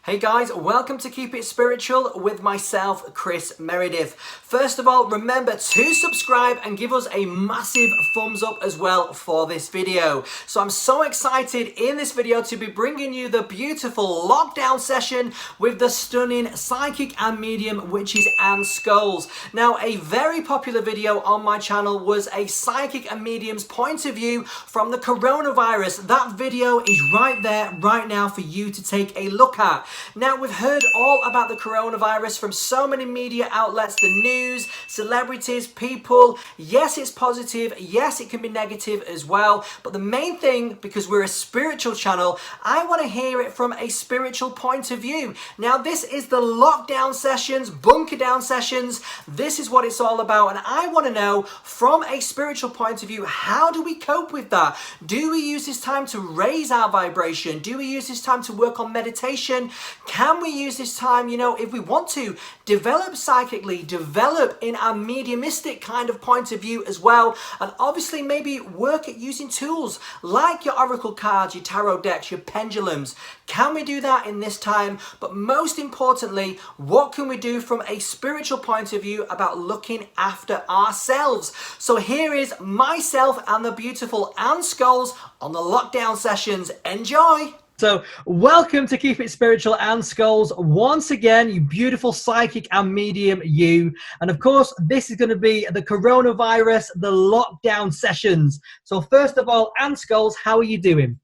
Hey guys, welcome to Keep It Spiritual with myself, Kris Meredith. First of all, remember to subscribe and give us a massive thumbs up as well for this video. So I'm so excited in this video to be bringing you the beautiful lockdown session with the stunning psychic and medium, which is Anne Scholes. Now, a very popular video on my channel was a psychic and medium's point of view from the coronavirus. That video is right there, right now for you to take a look at. Now, we've heard all about the coronavirus from so many media outlets, the news, celebrities, people. Yes, it's positive. Yes, it can be negative as well. But the main thing, because we're a spiritual channel, I want to hear it from a spiritual point of view. Now, this is the lockdown sessions, bunker down sessions. This is what it's all about. And I want to know from a spiritual point of view, how do we cope with that? Do we use this time to raise our vibration? Do we use this time to work on meditation? Can we use this time, if we want to, develop psychically, develop in our mediumistic kind of point of view as well, and obviously maybe work at using tools like your oracle cards, your tarot decks, your pendulums. Can we do that in this time? But most importantly, what can we do from a spiritual point of view about looking after ourselves? So here is myself and the beautiful Anne Scholes on the lockdown sessions. Enjoy! So welcome to Keep It Spiritual, Anne Scholes. Once again, you beautiful psychic and medium, you. And of course, this is going to be the coronavirus, the lockdown sessions. So first of all, Anne Scholes, how are you doing?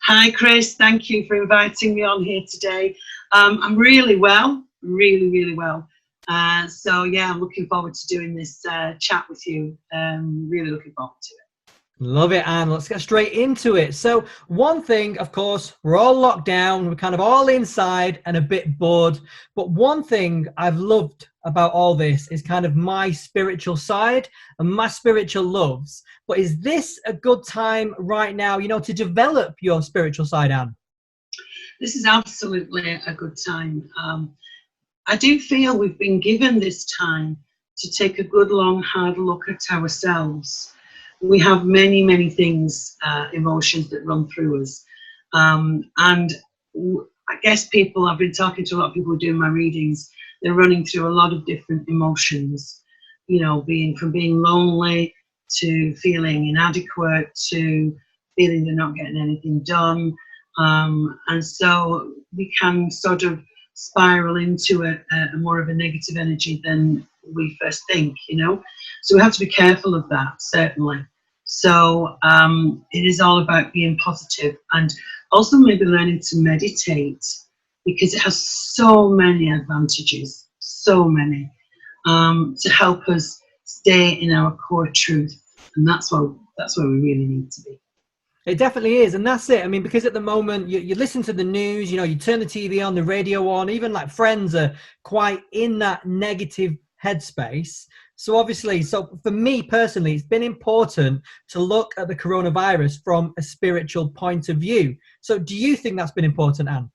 Hi, Kris. Thank you for inviting me on here today. I'm really well, really well. So yeah, I'm looking forward to doing this chat with you. Really looking forward to it. Love it, Anne. Let's get straight into it. So one thing, of course, we're all locked down. We're kind of all inside and a bit bored. But one thing I've loved about all this is kind of my spiritual side and my spiritual loves. But is this a good time right now, to develop your spiritual side, Anne? This is absolutely a good time. I do feel we've been given this time to take a good, long, hard look at ourselves. We have many things, emotions that run through us. And I guess I've been talking to a lot of people doing my readings, they're running through a lot of different emotions, from being lonely to feeling inadequate to feeling they're not getting anything done. And so we can sort of spiral into a more of a negative energy than we first think, So we have to be careful of that, certainly. So it is all about being positive and also maybe learning to meditate, because it has so many advantages, so many, to help us stay in our core truth. And that's where we really need to be. It definitely is. And that's it. I mean, because at the moment you listen to the news, you turn the TV on, the radio on, even like friends are quite in that negative headspace. So obviously, for me personally, it's been important to look at the coronavirus from a spiritual point of view. So do you think that's been important, Anne?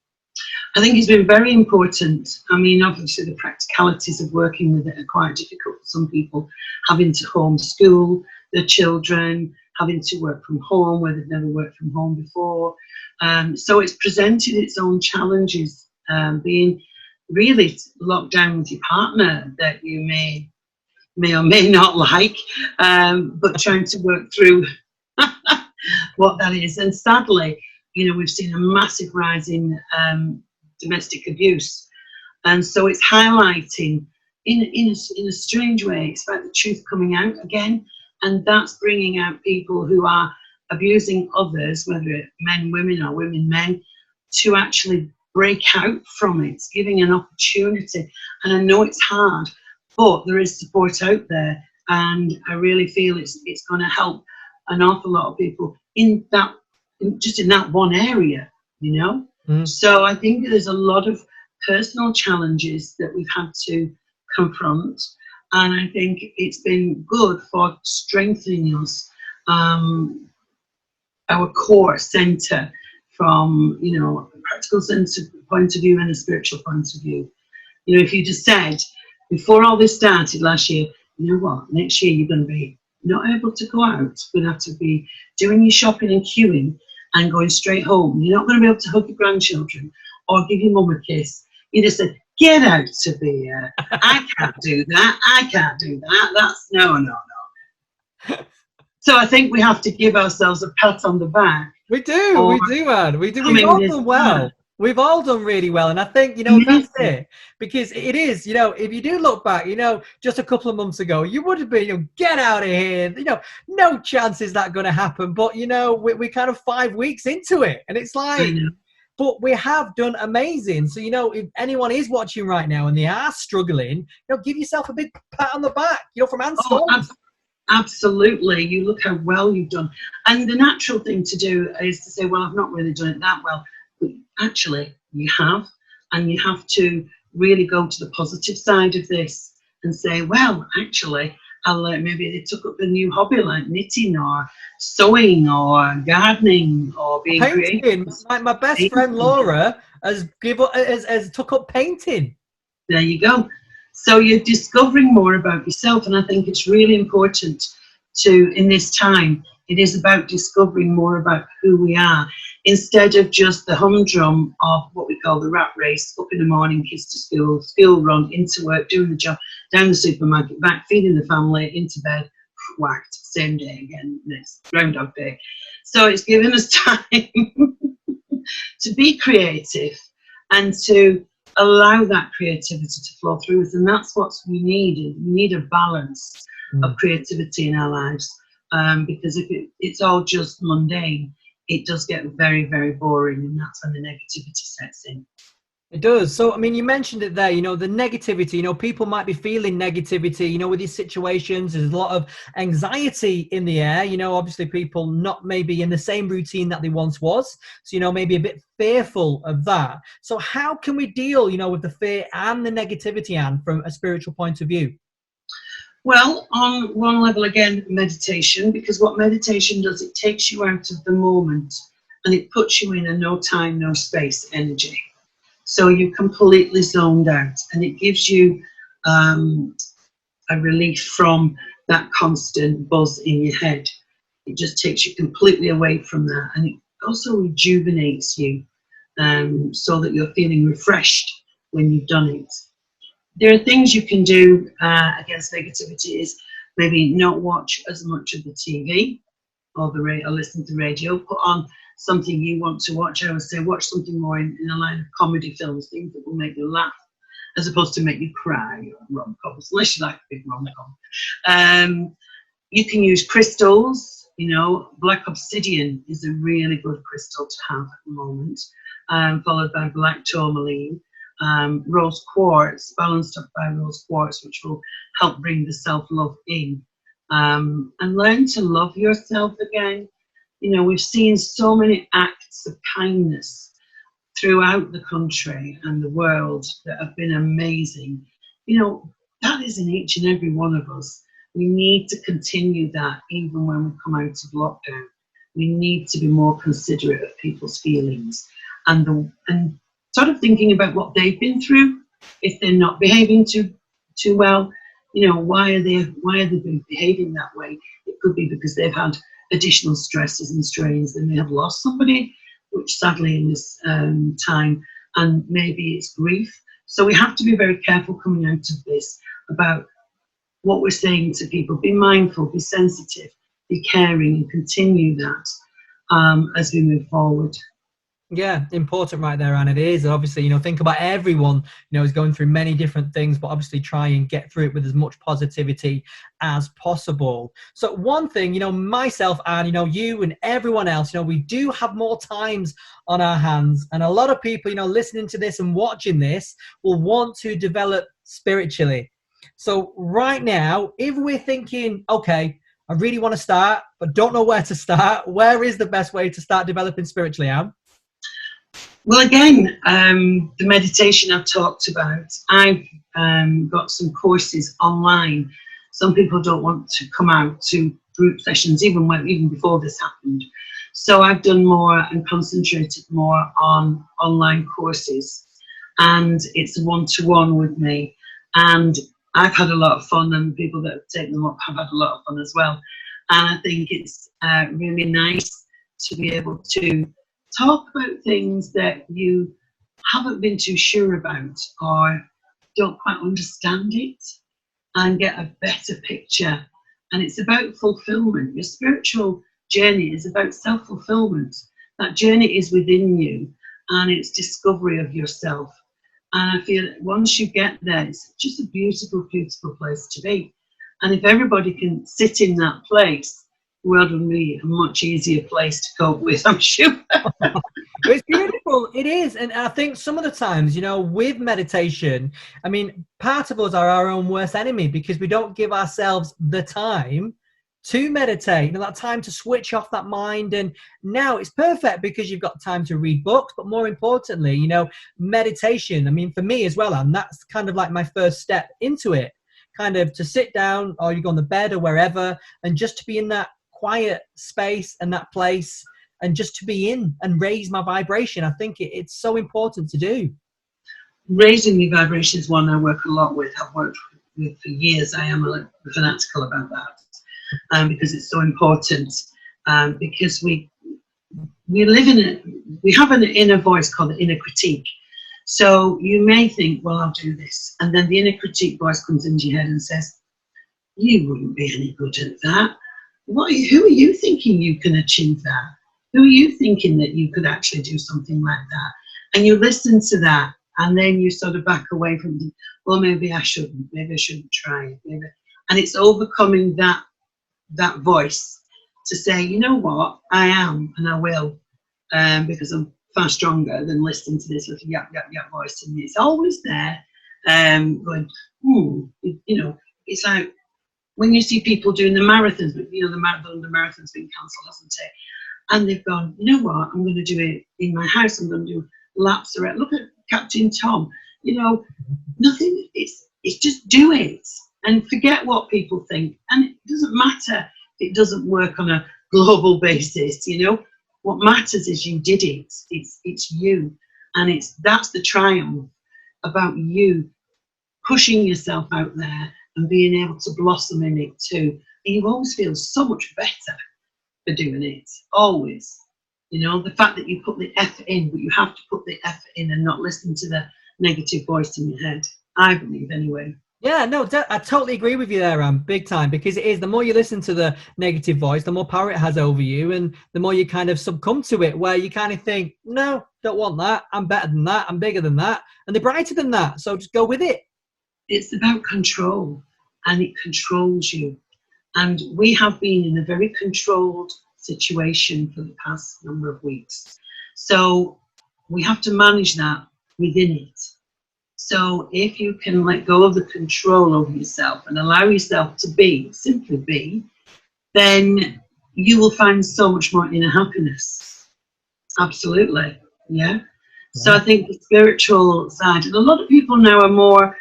I think it's been very important. I mean, obviously the practicalities of working with it are quite difficult for some people, having to homeschool their children, having to work from home where they've never worked from home before. So it's presented its own challenges, being really locked down with your partner that you may or may not like, but trying to work through what that is. And sadly, we've seen a massive rise in domestic abuse. And so it's highlighting, in a strange way, it's about the truth coming out again. And that's bringing out people who are abusing others, whether it's men, women, or women, men, to actually break out from it, giving an opportunity. And I know it's hard, but there is support out there, and I really feel it's going to help an awful lot of people in that one area, So I think there's a lot of personal challenges that we've had to confront, and I think it's been good for strengthening us, our core center, from a practical sense point of view and a spiritual point of view. If you just said, before all this started last year, you know what, next year you're going to be not able to go out. You're going to have to be doing your shopping and queuing and going straight home. You're not going to be able to hug your grandchildren or give your mum a kiss. You just said, get out of here. I can't do that. I can't do that. That's no. So I think we have to give ourselves a pat on the back. We do, man. We do. We've all done well. We've all done really well. And I think, that's it. Because it is, if you do look back, just a couple of months ago, you would have been, get out of here. No chance is that going to happen. But, we're kind of 5 weeks into it. And it's like, but we have done amazing. So, if anyone is watching right now and they are struggling, give yourself a big pat on the back, from Anne Scholes. Absolutely. You look how well you've done. And the natural thing to do is to say, well, I've not really done it that well. But actually, you have. And you have to really go to the positive side of this and say, well, actually, maybe they took up a new hobby like knitting or sewing or gardening or being creative. My best friend Laura has took up painting. There you go. So you're discovering more about yourself, and I think it's really important in this time, it is about discovering more about who we are, instead of just the humdrum of what we call the rat race, up in the morning, kids to school run, into work, doing the job, down the supermarket, back, feeding the family, into bed, whacked, same day again, next Groundhog Day. So it's given us time to be creative and to allow that creativity to flow through us, and that's what we need. We need a balance of creativity in our lives, because if it's all just mundane, it does get very, very boring, and that's when the negativity sets in. It does. So, I mean, you mentioned it there, the negativity, people might be feeling negativity, with these situations. There's a lot of anxiety in the air, obviously people not maybe in the same routine that they once was. So, maybe a bit fearful of that. So how can we deal, with the fear and the negativity, Anne, from a spiritual point of view? Well, on one level, again, meditation, because what meditation does, it takes you out of the moment and it puts you in a no time, no space energy. So you're completely zoned out, and it gives you a relief from that constant buzz in your head. It just takes you completely away from that, and it also rejuvenates you, so that you're feeling refreshed when you've done it. There are things you can do against negativity, is maybe not watch as much of the TV or listen to radio. Put on something you want to watch. I would say watch something more in a line of comedy films, things that will make you laugh, as opposed to make you cry, or rom-coms, unless you like a big rom-com. You can use crystals. Black obsidian is a really good crystal to have at the moment, followed by black tourmaline, rose quartz, balanced up by rose quartz, which will help bring the self-love in, and learn to love yourself again. We've seen so many acts of kindness throughout the country and the world that have been amazing. That is in each and every one of us. We need to continue that even when we come out of lockdown. We need to be more considerate of people's feelings and sort of thinking about what they've been through. If they're not behaving too well, why are they behaving that way? It could be because they've had additional stresses and strains. They may have lost somebody, which sadly in this time, and maybe it's grief. So we have to be very careful coming out of this about what we're saying to people. Be mindful, be sensitive, be caring, and continue that as we move forward. Yeah, important right there, and it is. And obviously, think about everyone, is going through many different things, but obviously try and get through it with as much positivity as possible. So one thing, myself and, you and everyone else, we do have more times on our hands. And a lot of people, listening to this and watching this will want to develop spiritually. So right now, if we're thinking, okay, I really want to start, but don't know where to start, where is the best way to start developing spiritually, Anne? Well, again, the meditation I've talked about, I've got some courses online. Some people don't want to come out to group sessions, even before this happened. So I've done more and concentrated more on online courses, and it's a one-to-one with me. And I've had a lot of fun, and people that have taken them up have had a lot of fun as well. And I think it's really nice to be able to talk about things that you haven't been too sure about or don't quite understand it, and get a better picture. And it's about fulfillment. Your spiritual journey is about self-fulfillment. That journey is within you, and it's discovery of yourself. And I feel that once you get there, it's just a beautiful, beautiful place to be. And if everybody can sit in that place, the world will be a much easier place to cope with, I'm sure. It's beautiful. It is. And I think some of the times, you know, with meditation, I mean, part of us are our own worst enemy because we don't give ourselves the time to meditate, you know, that time to switch off that mind. And now it's perfect because you've got time to read books, but more importantly, you know, meditation. I mean, for me as well, and that's kind of like my first step into it, kind of to sit down, or you go on the bed or wherever, and just to be in that quiet space and that place, and just to be in and raise my vibration. I think it's so important to do. Raising the vibration is one I work a lot with. I've worked with for years. I am a fanatical about that, because it's so important. Because we live in it. We have an inner voice called the inner critique. So you may think, well, I'll do this, and then the inner critique voice comes into your head and says, "You wouldn't be any good at that. Who are you thinking you can achieve that? Who are you thinking that you could actually do something like that?" And you listen to that, and then you sort of back away from the, well, maybe I shouldn't try it. Maybe. And it's overcoming that voice to say, you know what, I am, and I will, because I'm far stronger than listening to this little yap voice in me. It's always there, going, you know, it's like when you see people doing the marathons, but you know, the marathon's been cancelled, hasn't it? And they've gone, you know what, I'm going to do it in my house. I'm going to do laps around. Look at Captain Tom. You know, nothing. It's just do it and forget what people think. And it doesn't matter if it doesn't work on a global basis. You know, what matters is you did it. It's you, and that's the triumph about you pushing yourself out there and being able to blossom in it too. And you always feel so much better for doing it, always. You know, the fact that you put the effort in, but you have to put the effort in and not listen to the negative voice in your head, I believe anyway. Yeah, no, I totally agree with you there, big time, because it is, the more you listen to the negative voice, the more power it has over you, and the more you kind of succumb to it, where you kind of think, no, don't want that, I'm better than that, I'm bigger than that, and they're brighter than that, so just go with it. It's about control, and it controls you. And we have been in a very controlled situation for the past number of weeks. So we have to manage that within it. So if you can let go of the control over yourself and allow yourself to be, simply be, then you will find so much more inner happiness. Absolutely. Yeah. So I think the spiritual side, and a lot of people now are more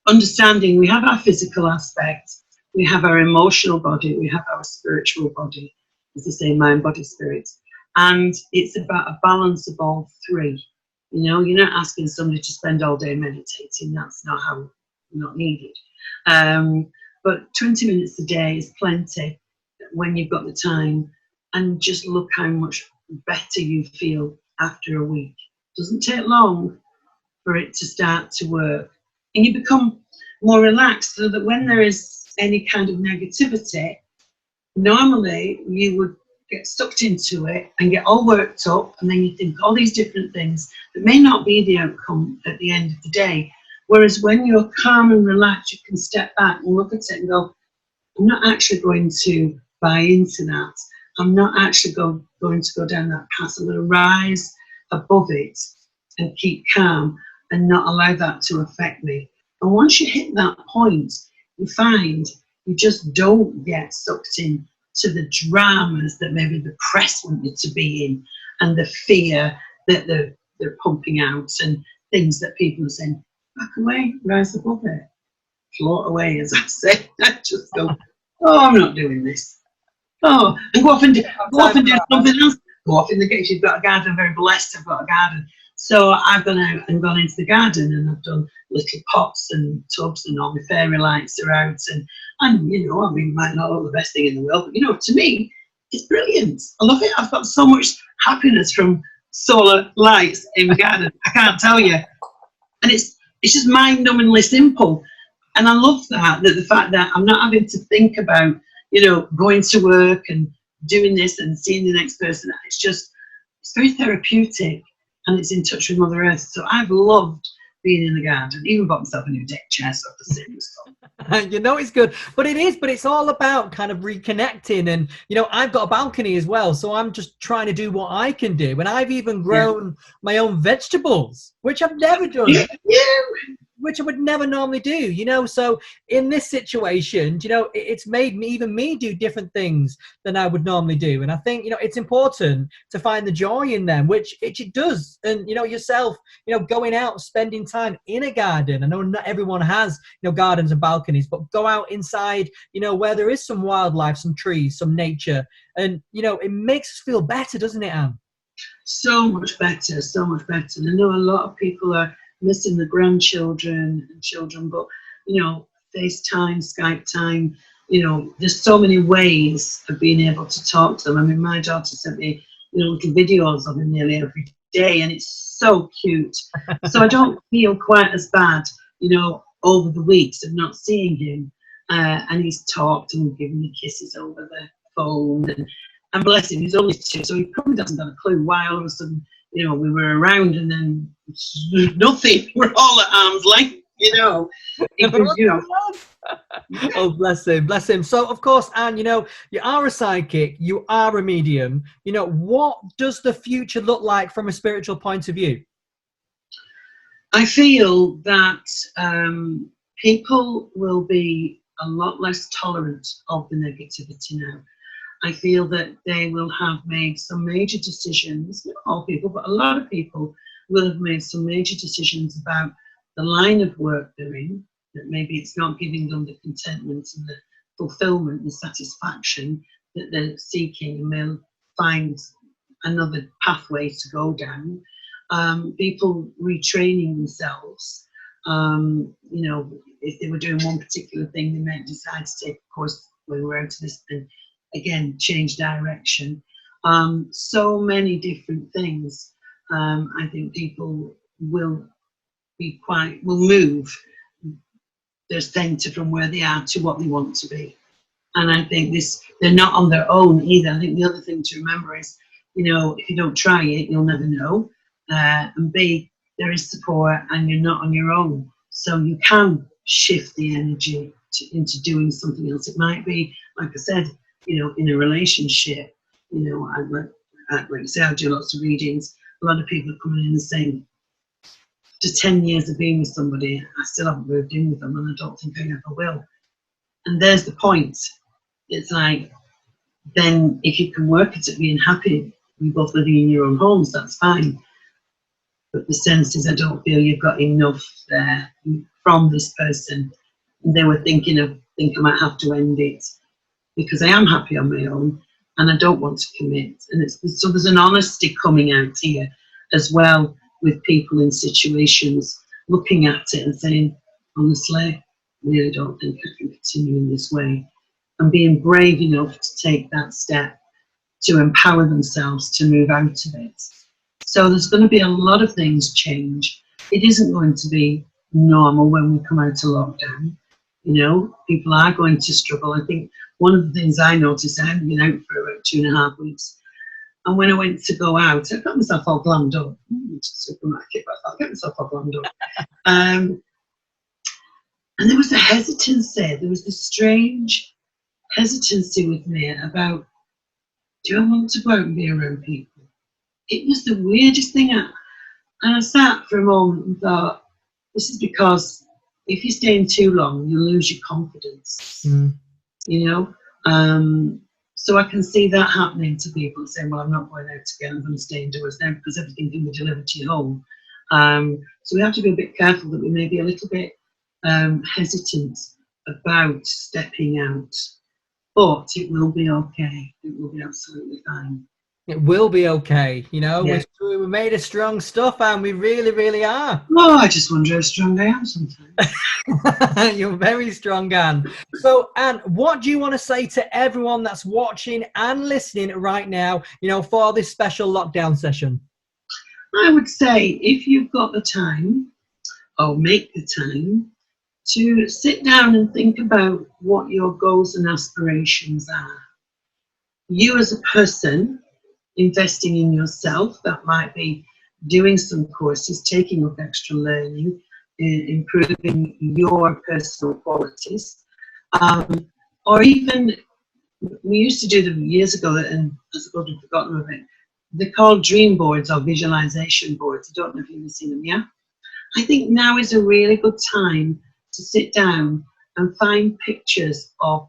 understanding. We have our physical aspect, we have our emotional body, we have our spiritual body, as they say, mind, body, spirit. And it's about a balance of all three. You know, you're not asking somebody to spend all day meditating. That's not needed. But 20 minutes a day is plenty when you've got the time. And just look how much better you feel after a week. It doesn't take long for it to start to work. And you become more relaxed, so that when there is any kind of negativity, normally you would get sucked into it and get all worked up, and then you think all these different things that may not be the outcome at the end of the day. Whereas when you're calm and relaxed, you can step back and look at it and go, I'm not actually going to buy into that. I'm not actually going to go down that path. I'm going to rise above it and keep calm and not allow that to affect me. And once you hit that point, you find you just don't get sucked in to the dramas that maybe the press want you to be in, and the fear that they're pumping out, and things that people are saying. Back away, rise above it, float away, as I say. I just go, oh, I'm not doing this. Oh, and go off and do something else. Go off in the garden. You've got a garden. I'm very blessed. I've got a garden. So I've gone out and gone into the garden, and I've done little pots and tubs, and all my fairy lights are out. And you know, I mean, it might not look the best thing in the world, but you know, to me, it's brilliant. I love it. I've got so much happiness from solar lights in my garden. I can't tell you. And it's just mind-numbingly simple. And I love that the fact that I'm not having to think about, going to work and doing this and seeing the next person. It's very therapeutic, and it's in touch with Mother Earth. So I've loved being in the garden. Even bought myself a new deck chair so I could sit and stuff. It's good, but it's all about kind of reconnecting. And I've got a balcony as well, so I'm just trying to do what I can do. And I've even grown my own vegetables, which I've never done. Which I would never normally do, so in this situation, it's made me do different things than I would normally do. And I think, it's important to find the joy in them, which it does. And, yourself, going out, spending time in a garden. I know not everyone has, gardens and balconies, but go out inside, where there is some wildlife, some trees, some nature. And, it makes us feel better, doesn't it, Anne? So much better, so much better. And I know a lot of people are missing the grandchildren and children, but FaceTime, Skype time, there's so many ways of being able to talk to them. I mean, my daughter sent me little videos of him nearly every day, and it's so cute. So I don't feel quite as bad over the weeks of not seeing him, and he's talked and given me kisses over the phone, and bless him, he's only 2, so he probably doesn't have a clue why all of a sudden we were around and then nothing. We're all at arm's length, Oh, bless him. So, of course, Anne, you are a psychic, you are a medium. What does the future look like from a spiritual point of view? I feel that people will be a lot less tolerant of the negativity now. I feel that they will have made some major decisions, not all people, but a lot of people will have made some major decisions about the line of work they're in, that maybe it's not giving them the contentment and the fulfillment and satisfaction that they're seeking, and they'll find another pathway to go down. People retraining themselves, if they were doing one particular thing, they might decide to take a course when we're out of this and again change direction. So many different things. I think people will move their centre from where they are to what they want to be. And I think they're not on their own either. I think the other thing to remember is, if you don't try it, you'll never know. And B, there is support and you're not on your own. So you can shift the energy into doing something else. It might be, like I said, in a relationship, like I say, I do lots of readings. A lot of people are coming in and saying, after 10 years of being with somebody, I still haven't moved in with them, and I don't think I ever will. And there's the point. It's like, then if you can work at it being happy, you both living in your own homes, that's fine. But the sense is, I don't feel you've got enough there from this person. And they were think I might have to end it, because I am happy on my own and I don't want to commit. And so there's an honesty coming out here as well, with people in situations looking at it and saying, honestly, I really don't think I can continue in this way. And being brave enough to take that step to empower themselves to move out of it. So there's going to be a lot of things change. It isn't going to be normal when we come out of lockdown. People are going to struggle. I think one of the things I noticed, I hadn't been out for about 2.5 weeks. And when I went to go out, I got myself all glammed up. To the supermarket, but I thought, I got myself all glammed up. And there was a hesitancy. There was this strange hesitancy with me about, do I want to go out and be around people? It was the weirdest thing. And I sat for a moment and thought, this is because if you stay in too long, you lose your confidence. So I can see that happening to people saying, well, I'm not going out again, I'm going to stay indoors now because everything can be delivered to your home. So we have to be a bit careful that we may be a little bit hesitant about stepping out, but it will be okay. It will be absolutely fine. It will be okay, Yeah. We made of strong stuff, and we really, really are. Oh, I just wonder how strong I am sometimes. You're very strong, Anne. So, Anne, what do you want to say to everyone that's watching and listening right now, for this special lockdown session? I would say if you've got the time, or make the time, to sit down and think about what your goals and aspirations are. You as a person, investing in yourself, that might be doing some courses, taking up extra learning, improving your personal qualities, or even, we used to do them years ago, and I suppose we've forgotten of it. They're called dream boards or visualization boards. I don't know if you've seen them, yeah? I think now is a really good time to sit down and find pictures of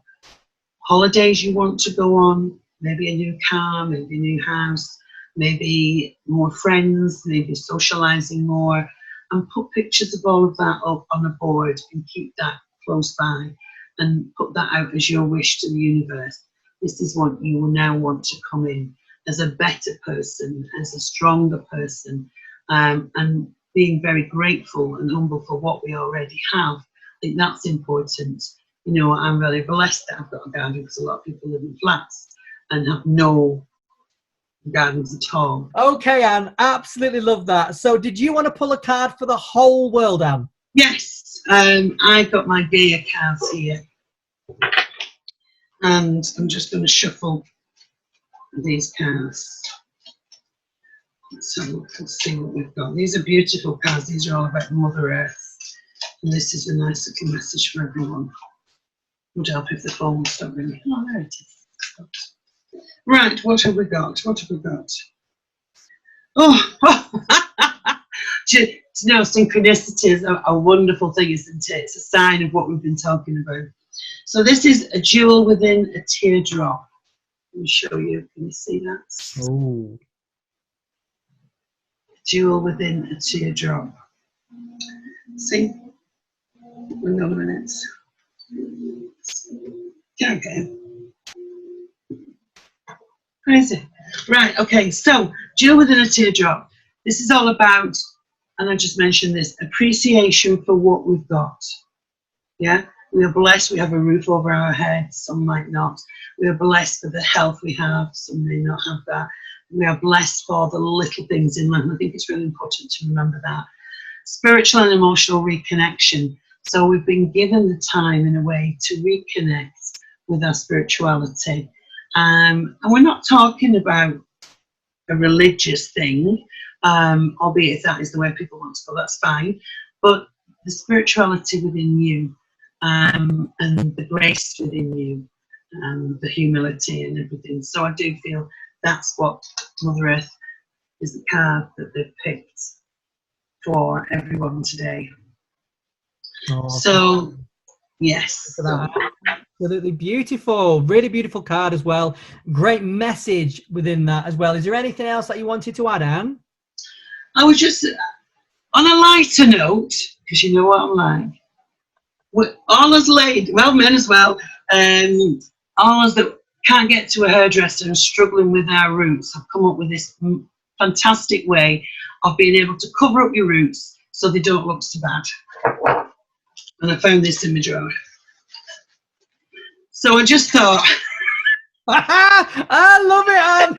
holidays you want to go on, maybe a new car, maybe a new house, maybe more friends, maybe socializing more, and put pictures of all of that up on a board and keep that close by and put that out as your wish to the universe. This is what you will now want to come in as a better person, as a stronger person, and being very grateful and humble for what we already have. I think that's important. You know, I'm really blessed that I've got a garden, because a lot of people live in flats and have no gardens at all. Okay, Anne, absolutely love that. So did you want to pull a card for the whole world, Anne? Yes, I've got my Gaia cards here, and I'm just going to shuffle these cards. So let's see what we've got. These are beautiful cards. These are all about Mother Earth, and this is a nice little message for everyone. Would help if the phone would stop ringing. Oh, there it is. Right, what have we got? What have we got? Oh, you know, synchronicity is a wonderful thing, isn't it? It's a sign of what we've been talking about. So this is a jewel within a teardrop. Let me show you. Can you see that? Oh. Jewel within a teardrop. See? Hang on a minute. Okay. Crazy. Right, okay, so jewel within a teardrop. This is all about, and I just mentioned this, appreciation for what we've got. Yeah, we are blessed, we have a roof over our heads, some might not. We are blessed for the health we have, some may not have that. We are blessed for the little things in life. I think it's really important to remember that. Spiritual and emotional reconnection. So we've been given the time in a way to reconnect with our spirituality. And we're not talking about a religious thing, albeit if that is the way people want to go, that's fine. But the spirituality within you, and the grace within you, and the humility and everything. So I do feel that's what Mother Earth is, the card that they've picked for everyone today. Oh, so, yes. Absolutely beautiful. Really beautiful card as well. Great message within that as well. Is there anything else that you wanted to add, Anne? I was just, on a lighter note, because you know what I'm like, we're all as ladies, well, men as well, all us that can't get to a hairdresser and struggling with our roots, have come up with this fantastic way of being able to cover up your roots so they don't look so bad. And I found this in my drawer. So I just thought, I love it, Anne.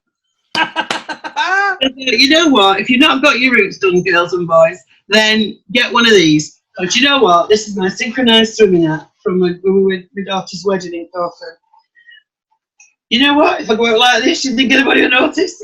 you know what? If you've not got your roots done, girls and boys, then get one of these. But you know what? This is my synchronized swimming hat from when we were at my daughter's wedding in Corfu. You know what? If I go out like this, you think anybody will notice?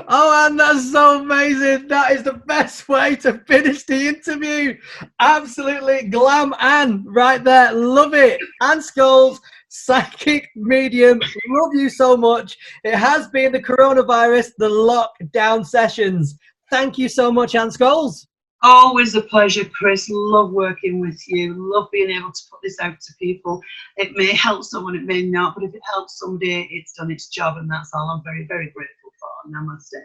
Oh, Anne, that's so amazing. That is the best way to finish the interview. Absolutely glam Anne right there. Love it. Anne Scholes, psychic medium. Love you so much. It has been the coronavirus, the lockdown sessions. Thank you so much, Anne Scholes. Always a pleasure, Kris. Love working with you. Love being able to put this out to people. It may help someone, it may not, but if it helps somebody, it's done its job, and that's all I'm very, very grateful for. Namaste.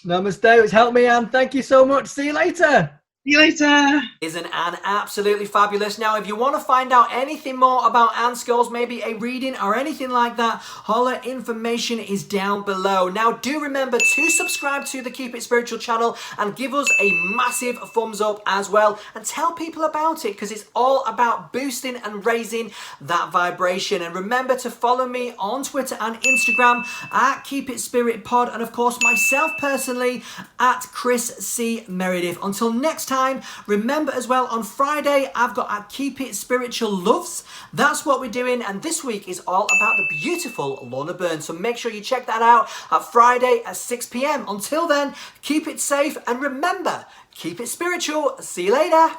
Namaste. It's helped me, Anne. Thank you so much. See you later. See you later. Isn't Anne absolutely fabulous? Now, if you want to find out anything more about Anne Scholes, maybe a reading or anything like that, all her information is down below. Now, do remember to subscribe to the Keep It Spiritual channel and give us a massive thumbs up as well, and tell people about it, because it's all about boosting and raising that vibration. And remember to follow me on Twitter and Instagram at Keep It Spirit Pod, and of course myself personally at Kris C Meredith. Until next time, remember as well, on Friday I've got our Keep It Spiritual Loves. That's what we're doing, and this week is all about the beautiful Lorna Burns, so make sure you check that out at Friday at 6 p.m. Until then, keep it safe and remember, keep it spiritual. See you later.